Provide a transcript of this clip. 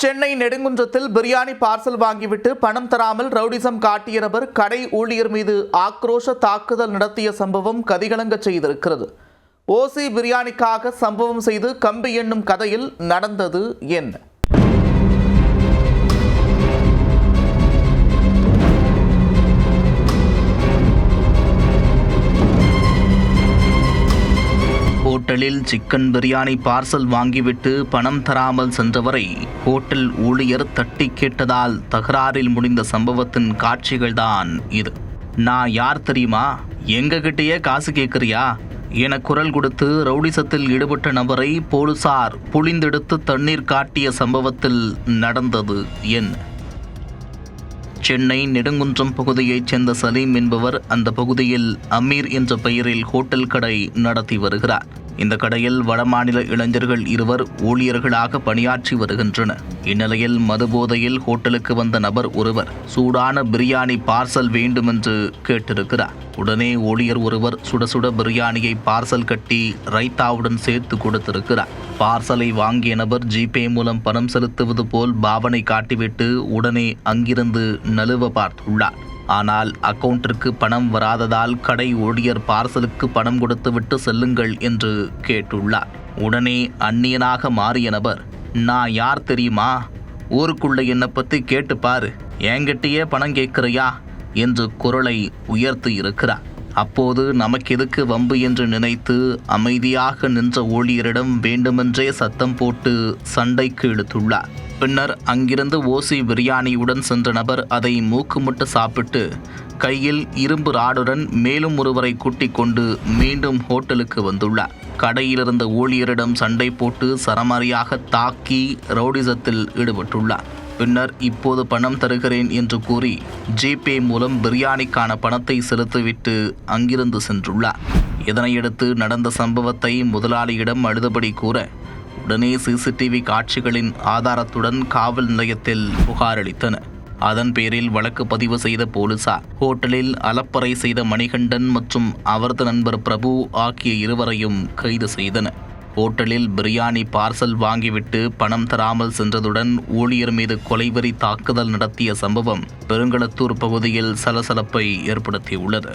Chennai நெடுங்குன்றத்தில் biryani parcel வாங்கிவிட்டு பணம் தராமல் ரவுடிசம் காட்டிய நபர் கடை ஊழியர் மீது ஆக்ரோஷ தாக்குதல் நடத்திய சம்பவம் கதிகலங்க செய்திருக்கிறது. ஓசி பிரியாணிக்காக சம்பவம் செய்து கம்பி எண்ணும் கதையில் நடந்தது என்ன? ஹோட்டலில் சிக்கன் பிரியாணி பார்சல் வாங்கிவிட்டு பணம் தராமல் சென்றவரை ஹோட்டல் ஊழியர் தட்டி கேட்டதால் தகராறில் முடிந்த சம்பவத்தின் காட்சிகள்தான் இது. நான் யார் தெரியுமா, எங்ககிட்டயே காசு கேட்குறியா என குரல் கொடுத்து ரவுடிசத்தில் ஈடுபட்ட நபரை போலீசார் புளிந்தெடுத்து தண்ணீர் காட்டிய சம்பவத்தில் நடந்தது என்ன? சென்னை நெடுங்குன்றம் பகுதியைச் சேர்ந்த சலீம் என்பவர் அந்த பகுதியில் அமீர் என்ற பெயரில் ஹோட்டல் கடை நடத்தி வருகிறார். இந்த கடையில் வடமாநில இளைஞர்கள் இருவர் ஊழியர்களாக பணியாற்றி வருகின்றனர். இந்நிலையில் மதுபோதையில் ஹோட்டலுக்கு வந்த நபர் ஒருவர் சூடான பிரியாணி பார்சல் வேண்டுமென்று கேட்டிருக்கிறார். உடனே ஊழியர் ஒருவர் சுட சுட பிரியாணியை பார்சல் கட்டி ரைத்தாவுடன் சேர்த்து கொடுத்திருக்கிறார். பார்சலை வாங்கிய நபர் ஜிபே மூலம் பணம் செலுத்துவது போல் பாவனை காட்டிவிட்டு உடனே அங்கிருந்து நழுவ பார்த்துள்ளார். ஆனால் அக்கவுண்டிற்கு பணம் வராததால் கடை ஊழியர் பார்சலுக்கு பணம் கொடுத்துவிட்டு செல்லுங்கள் என்று கேட்டுள்ளார். உடனே அந்நியனாக மாறிய நபர், நான் யார் தெரியுமா, ஊருக்குள்ள என்னை பற்றி கேட்டு பாரு, என்கிட்டயே பணம் கேட்கிறியா என்று குரலை உயர்த்தி இருக்கிறார். அப்போது நமக்கு எதுக்கு வம்பு என்று நினைத்து அமைதியாக நின்ற ஊழியரிடம் வேண்டுமென்றே சத்தம் போட்டு சண்டைக்கு இழுத்துள்ளார். பின்னர் அங்கிருந்து ஓசி பிரியாணியுடன் சென்ற நபர் அதை மூக்குமுட்டு சாப்பிட்டு கையில் இரும்பு ராடுடன் மேலும் ஒருவரை கூட்டிக் கொண்டு மீண்டும் ஹோட்டலுக்கு வந்துள்ளார். கடையிலிருந்த ஊழியரிடம் சண்டை போட்டு சரமாரியாக தாக்கி ரவுடிசத்தில் ஈடுபட்டுள்ளார். பின்னர் இப்போது பணம் தருகிறேன் என்று கூறி ஜிபே மூலம் பிரியாணிக்கான பணத்தை செலுத்திவிட்டு அங்கிருந்து சென்றுள்ளார். இதனையடுத்து நடந்த சம்பவத்தை முதலாளியிடம் அழுதபடி கூற உடனே சிசிடிவி காட்சிகளின் ஆதாரத்துடன் காவல் நிலையத்தில் புகார் அளித்தனர். அதன் பேரில் வழக்கு பதிவு செய்த போலீசார் ஹோட்டலில் அலப்பறை செய்த மணிகண்டன் மற்றும் அவரது நண்பர் பிரபு ஆகிய இருவரையும் கைது செய்தனர். ஹோட்டலில் பிரியாணி பார்சல் வாங்கிவிட்டு பணம் தராமல் சென்றதுடன் ஊழியர் மீது கொலைவெறி தாக்குதல் நடத்திய சம்பவம் பெருங்களத்தூர் பகுதியில் சலசலப்பை ஏற்படுத்தியுள்ளது.